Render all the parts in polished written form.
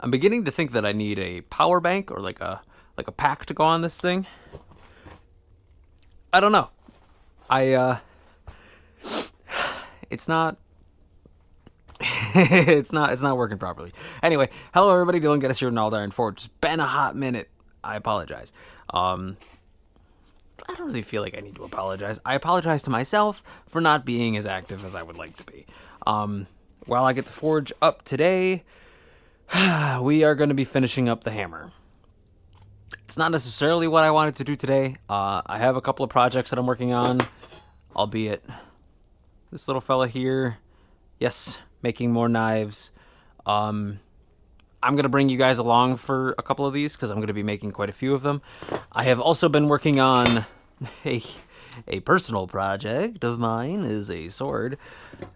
I'm beginning to think that I need a power bank or like a pack to go on this thing. I don't know. It's not it's not working properly. Anyway, hello everybody, Dylan Geddes here in All Iron Forge. It's been a hot minute. I apologize. I don't really feel like I need to apologize. I apologize to myself for not being as active as I would like to be. While I get the forge up today, we are going to be finishing up the hammer. It's not necessarily what I wanted to do today. I have a couple of projects that I'm working on, albeit this little fella here. Yes, making more knives. I'm going to bring you guys along for a couple of these because I'm going to be making quite a few of them. I have also been working on a personal project of mine, is a sword.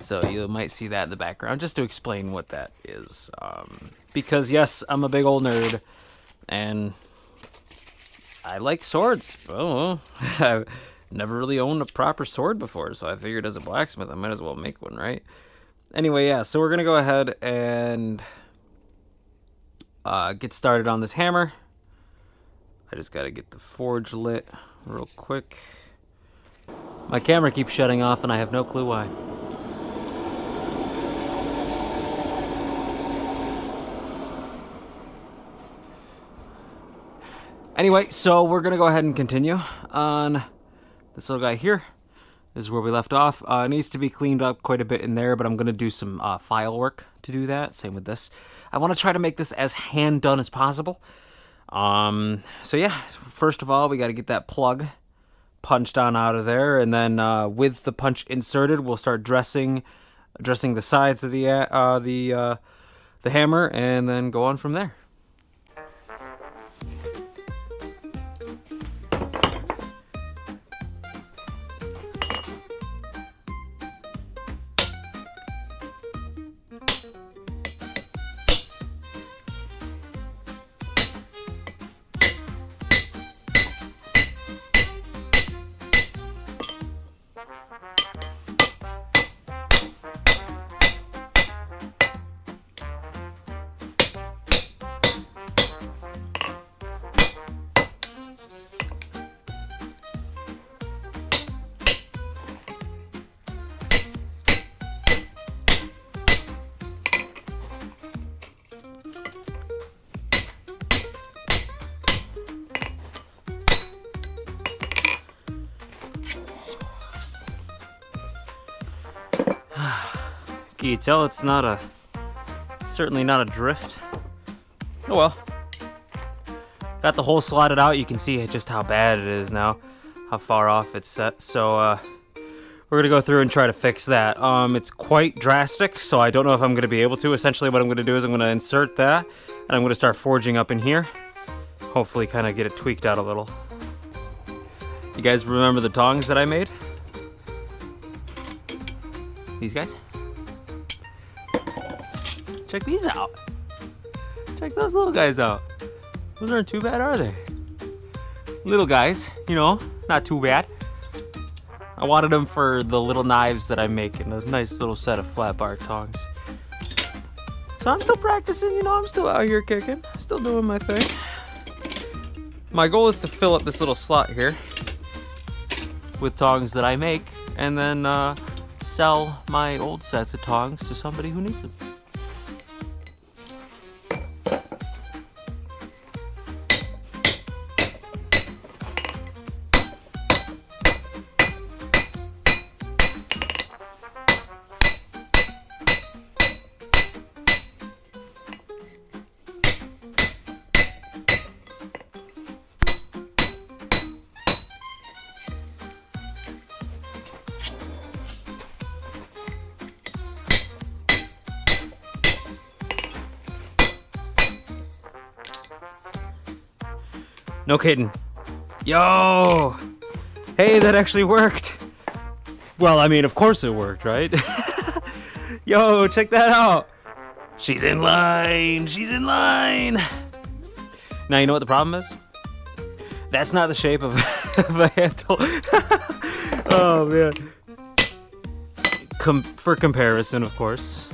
So you might see that in the background just to explain what that is. Because yes, I'm a big old nerd and I like swords. Oh, I've never really owned a proper sword before, so I figured as a blacksmith I might as well make one, right? Anyway, yeah, so we're going to go ahead and get started on this hammer. I just got to get the forge lit real quick. My camera keeps shutting off and I have no clue why. Anyway, so we're going to go ahead and continue on this little guy here. This is where we left off. It needs to be cleaned up quite a bit in there, but I'm going to do some file work to do that. Same with this. I want to try to make this as hand done as possible. So yeah, first of all, we got to get that plug punched on out of there, and then with the punch inserted, we'll start dressing the sides of the hammer, and then go on from there. Can you tell it's certainly not a drift? Oh well. Got the hole slotted out. You can see just how bad it is now, how far off it's set. So we're gonna go through and try to fix that. It's quite drastic, so I don't know if I'm gonna be able to. Essentially what I'm gonna do is I'm gonna insert that, and I'm gonna start forging up in here. Hopefully kind of get it tweaked out a little. You guys remember the tongs that I made? These guys? Check these out. Check those little guys out. Those aren't too bad, are they? Little guys, you know, not too bad. I wanted them for the little knives that I'm making. A nice little set of flat bar tongs. So I'm still practicing, you know, I'm still out here kicking. Still doing my thing. My goal is to fill up this little slot here with tongs that I make, and then sell my old sets of tongs to somebody who needs them. No kidding. Yo! Hey, that actually worked. Well, I mean, of course it worked, right? Yo, check that out. She's in line. She's in line. Now, you know what the problem is? That's not the shape of a handle. Oh, man. For comparison, of course.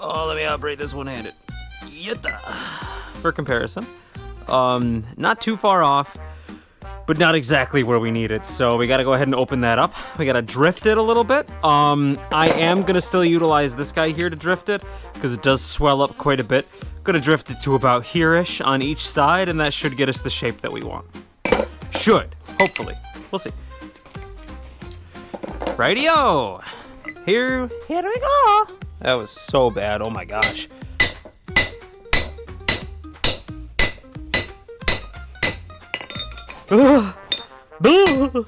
Oh, let me operate this one-handed. Yatta. For comparison. Not too far off, but not exactly where we need it. So we gotta go ahead and open that up. We gotta drift it a little bit. I am gonna still utilize this guy here to drift it, because it does swell up quite a bit. Gonna drift it to about here-ish on each side, and that should get us the shape that we want. Should, hopefully. We'll see. Rightio! Here we go! That was so bad, oh my gosh. Ugh. Ugh.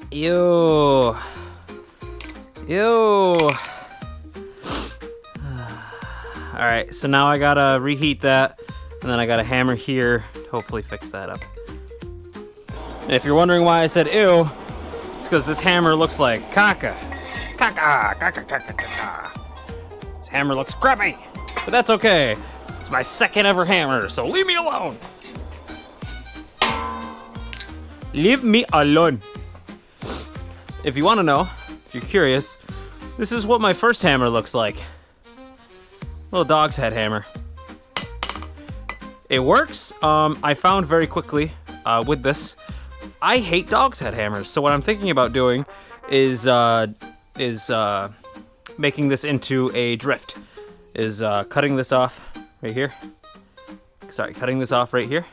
Ew. Ew. Alright, so now I gotta reheat that, and then I got a hammer here to hopefully fix that up. And if you're wondering why I said ew, it's because this hammer looks like caca. Caca, caca, caca, caca. This hammer looks crappy, but that's okay. It's my second ever hammer, so leave me alone. Leave me alone. If you want to know, if you're curious, this is what my first hammer looks like. Little dog's head hammer. It works. I found very quickly with this, I hate dog's head hammers. So what I'm thinking about doing is making this into a drift. Is cutting this off right here. Sorry, cutting this off right here,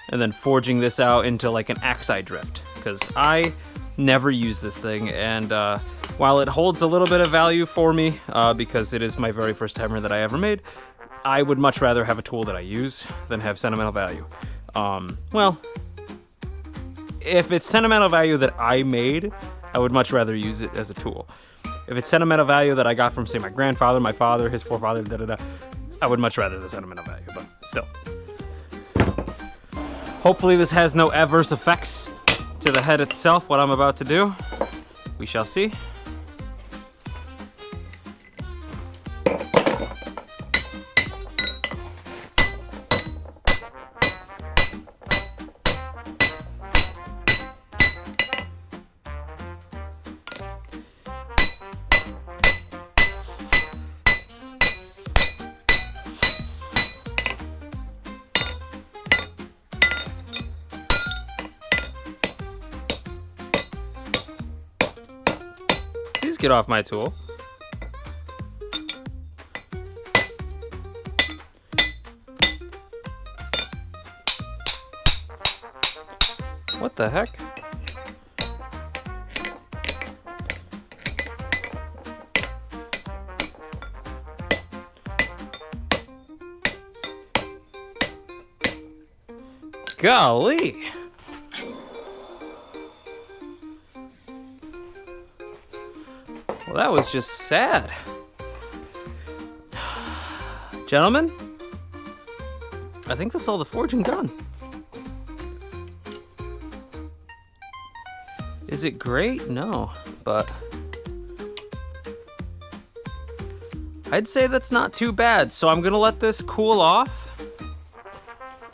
and then forging this out into like an axe-eye drift. Because I never use this thing, and while it holds a little bit of value for me because it is my very first hammer that I ever made, I would much rather have a tool that I use than have sentimental value. Well, if it's sentimental value that I made, I would much rather use it as a tool. If it's sentimental value that I got from, say, my grandfather, my father, his forefather, I would much rather the sentimental value, but still. Hopefully this has no adverse effects to the head itself, what I'm about to do. We shall see. Please get off my tool. What the heck? Golly! Well, that was just sad. Gentlemen, I think that's all the forging done. Is it great? No, but I'd say that's not too bad. So I'm gonna let this cool off,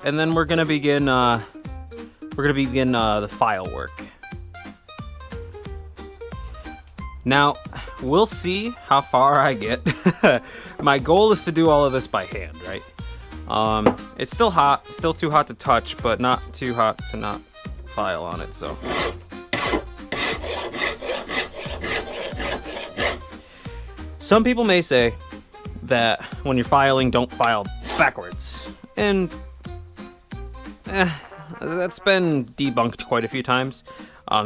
and then we're gonna begin the file work. Now, we'll see how far I get. My goal is to do all of this by hand, right? It's still hot, still too hot to touch, but not too hot to not file on it, so. Some people may say that when you're filing, don't file backwards. And that's been debunked quite a few times.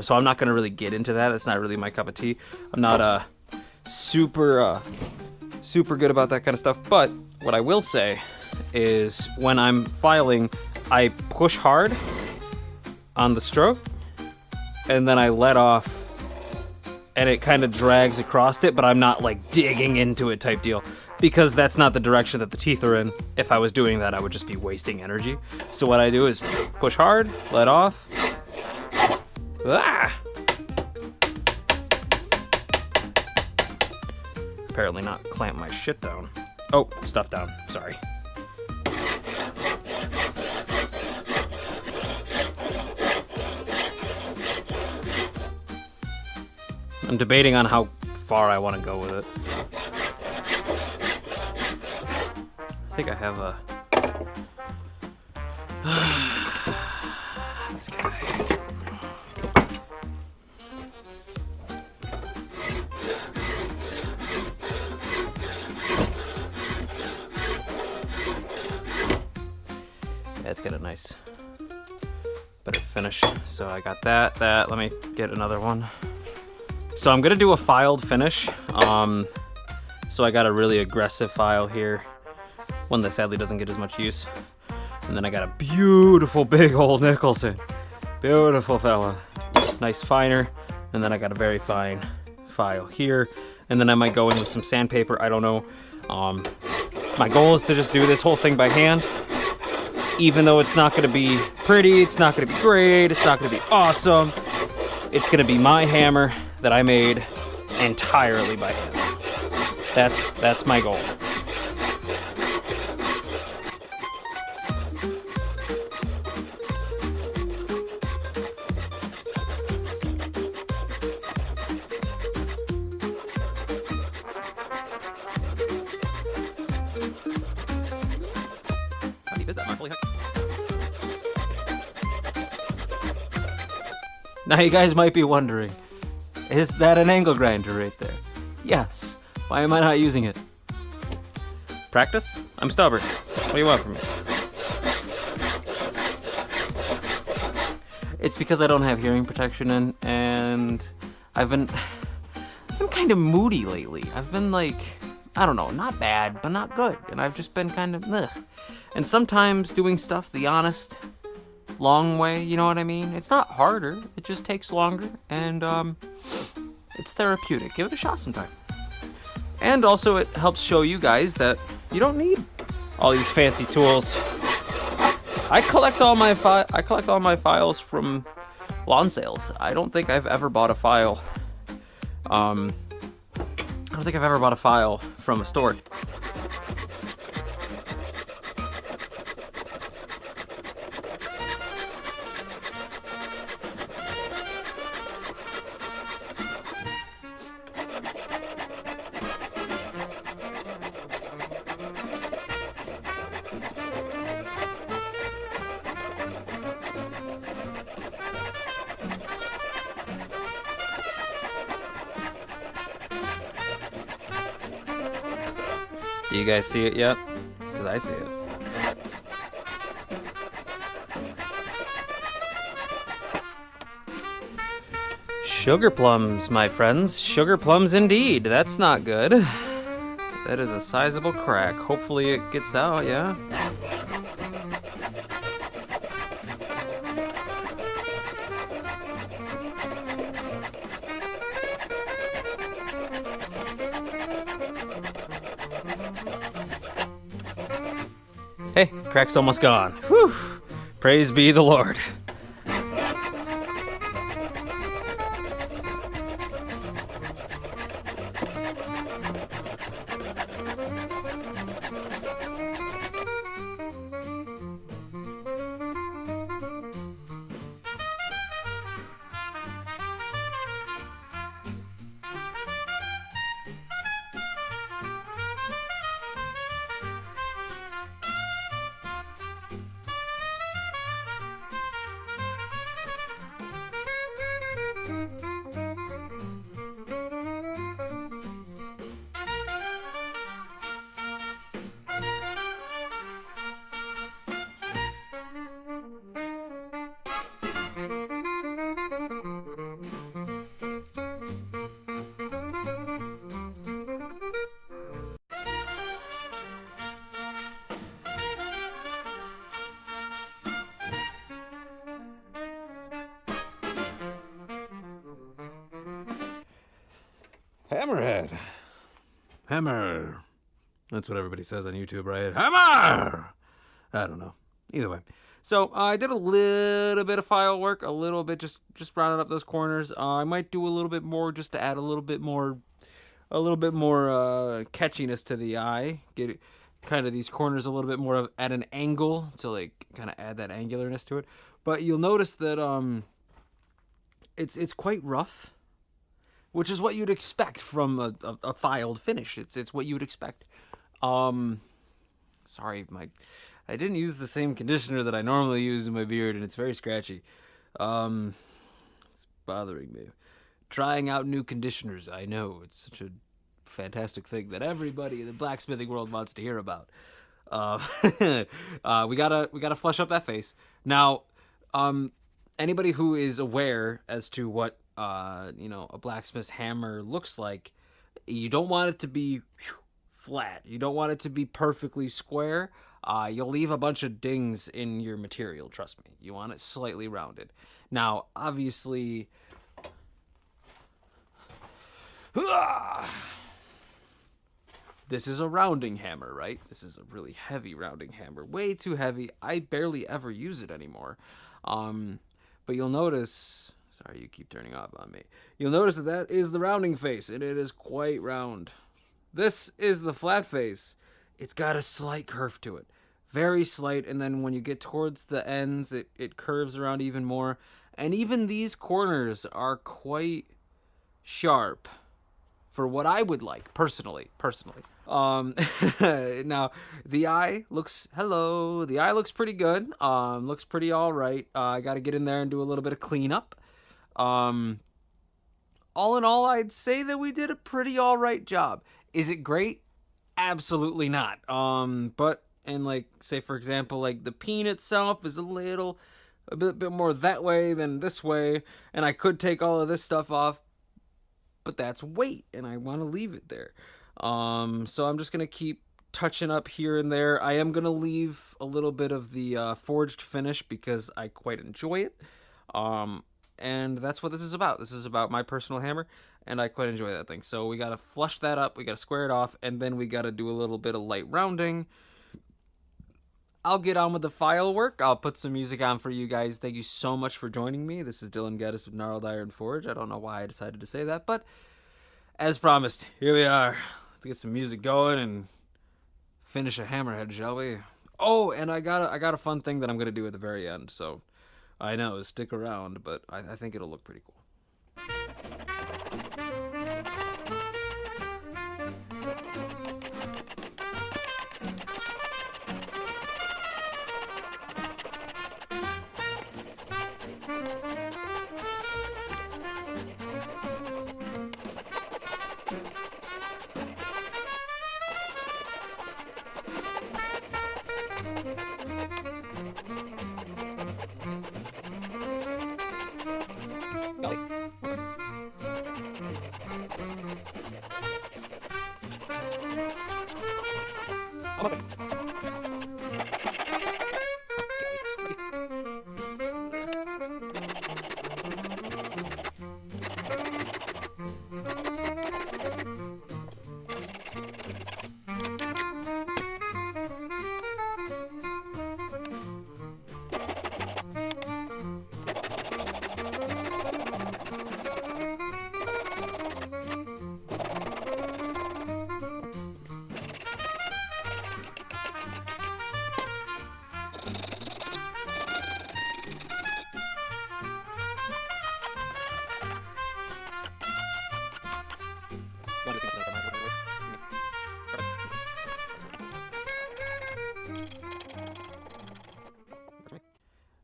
So I'm not going to really get into that. That's not really my cup of tea. I'm not super good about that kind of stuff. But what I will say is when I'm filing, I push hard on the stroke, and then I let off, and it kind of drags across it, but I'm not like digging into it type deal. because that's not the direction that the teeth are in. If I was doing that, I would just be wasting energy. So what I do is push hard, let off. Ah! Apparently not clamp my shit down. Oh, stuff down, sorry. I'm debating on how far I want to go with it. I think I have a... this guy. Yeah, it's got a nice, better finish. So I got that. Let me get another one. So I'm gonna do a filed finish. So I got a really aggressive file here, one that sadly doesn't get as much use. And then I got a beautiful big old Nicholson. Beautiful fella. Nice finer. And then I got a very fine file here. And then I might go in with some sandpaper, I don't know. My goal is to just do this whole thing by hand. Even though it's not gonna be pretty, it's not gonna be great, it's not gonna be awesome. It's gonna be my hammer that I made entirely by hand. That's my goal. How deep is that, Mark? Holy heck. Now you guys might be wondering, is that an angle grinder right there? Yes. Why am I not using it? Practice? I'm stubborn. What do you want from me? It's because I don't have hearing protection in, and I've been kind of moody lately. I've been like, I don't know, not bad, but not good. And I've just been kind of ugh. And sometimes doing stuff the honest, long way, you know what I mean? It's not harder, it just takes longer, and it's therapeutic. Give it a shot sometime. And also it helps show you guys that you don't need all these fancy tools. I collect all my files from lawn sales. I don't think I've ever bought a file. I don't think I've ever bought a file from a store. Do you guys see it yet? Because I see it. Sugar plums, my friends. Sugar plums indeed. That's not good. That is a sizable crack. Hopefully it gets out, yeah? Hey, the crack's almost gone. Whew! Praise be the Lord. Hammerhead. Hammer. That's what everybody says on YouTube, right? Hammer! I don't know. Either way. So I did a little bit of file work, a little bit, just rounding up those corners. I might do a little bit more just to add a little bit more catchiness to the eye. Get kind of these corners a little bit more at an angle to like kind of add that angularness to it. But you'll notice that it's quite rough, which is what you'd expect from a filed finish. It's what you would expect. Sorry, I didn't use the same conditioner that I normally use in my beard, and it's very scratchy. It's bothering me. Trying out new conditioners, I know. It's such a fantastic thing that everybody in the blacksmithing world wants to hear about. We gotta flush up that face. Now, anybody who is aware as to what a blacksmith's hammer looks like, you don't want it to be flat. You don't want it to be perfectly square. You'll leave a bunch of dings in your material, trust me. You want it slightly rounded. Now, obviously, this is a rounding hammer, right? This is a really heavy rounding hammer. Way too heavy. I barely ever use it anymore. But you'll notice... Sorry, you keep turning off on me. You'll notice that is the rounding face, and it is quite round. This is the flat face. It's got a slight curve to it. Very slight, and then when you get towards the ends, it curves around even more. And even these corners are quite sharp for what I would like, personally. Now, the eye looks... Hello. The eye looks pretty good. Looks pretty all right. I got to get in there and do a little bit of cleanup. All in all, I'd say that we did a pretty all right job. Is it great? Absolutely not. But, and like, say for example, like the peen itself is a bit more that way than this way, and I could take all of this stuff off, but that's weight, and I want to leave it there. So I'm just gonna keep touching up here and there. I am gonna leave a little bit of the forged finish because I quite enjoy it. And that's what this is about. This is about my personal hammer, and I quite enjoy that thing. So we gotta flush that up, we gotta square it off, and then we gotta do a little bit of light rounding. I'll get on with the file work. I'll put some music on for you guys. Thank you so much for joining me. This is Dylan Geddes with Gnarled Iron Forge. I don't know why I decided to say that, but as promised, here we are. Let's get some music going and finish a hammerhead, shall we? Oh, and I got a fun thing that I'm gonna do at the very end, so I know, stick around, but I think it'll look pretty cool.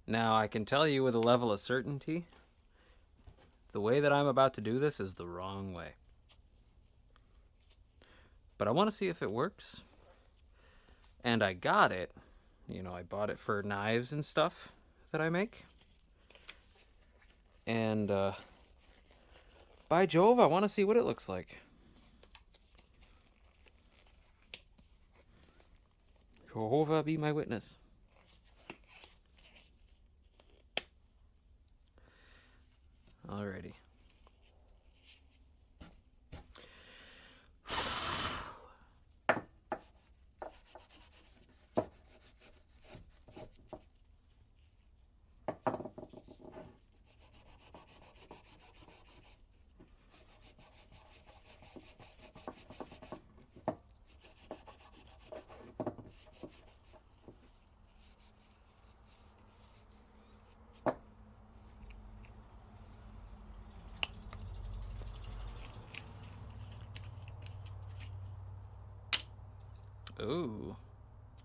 Now, I can tell you with a level of certainty, the way that I'm about to do this is the wrong way. But I want to see if it works. And I got it. You know, I bought it for knives and stuff that I make. And, by Jove, I want to see what it looks like. Jehovah be my witness. Alrighty. Ooh.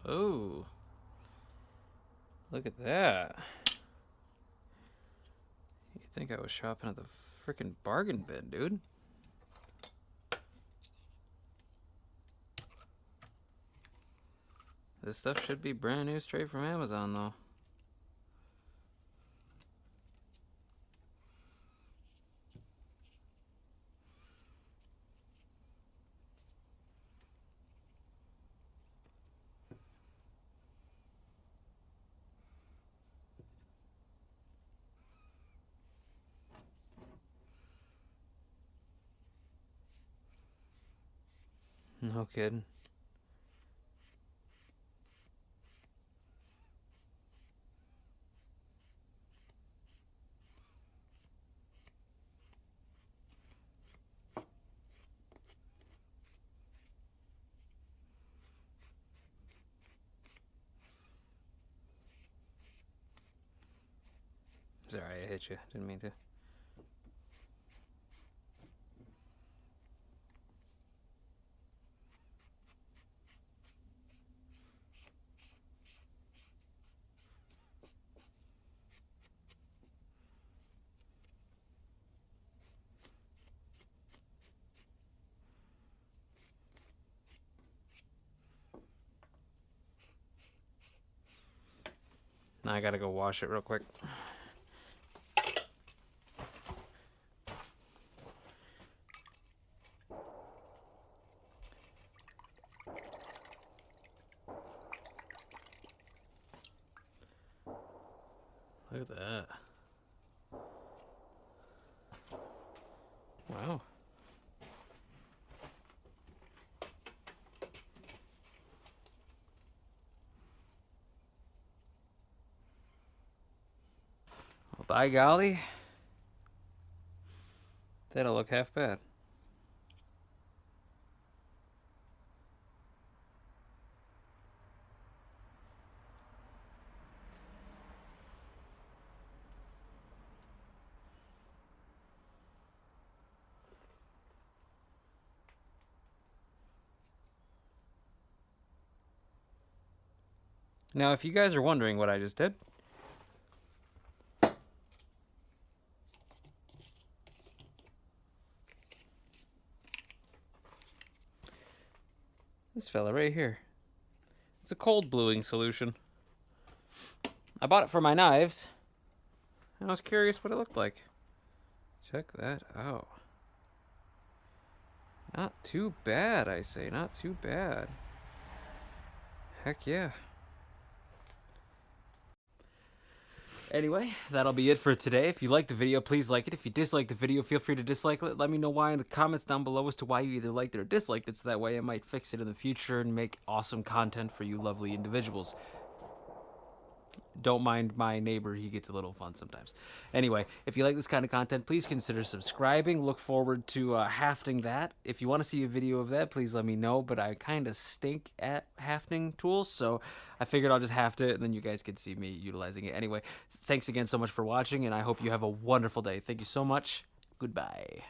Ooh. Look at that. You'd think I was shopping at the freaking bargain bin, dude. This stuff should be brand new straight from Amazon, though. No kidding. Sorry, I hit you. Didn't mean to. Now I gotta go wash it real quick. Look at that. Wow. Well, by golly, that'll look half bad. Now, if you guys are wondering what I just did, this fella right here. It's a cold bluing solution. I bought it for my knives, and I was curious what it looked like. Check that out. Not too bad, I say. Not too bad. Heck yeah. Anyway, that'll be it for today. If you liked the video, please like it. If you disliked the video, feel free to dislike it. Let me know why in the comments down below as to why you either liked it or disliked it, so that way I might fix it in the future and make awesome content for you lovely individuals. Don't mind my neighbor, he gets a little fun sometimes. Anyway, if you like this kind of content, please consider subscribing. Look forward to hafting that. If you want to see a video of that, please let me know, but I kind of stink at hafting tools, so I figured I'll just haft it, and then you guys can see me utilizing it. Anyway, thanks again so much for watching, and I hope you have a wonderful day. Thank you so much. Goodbye.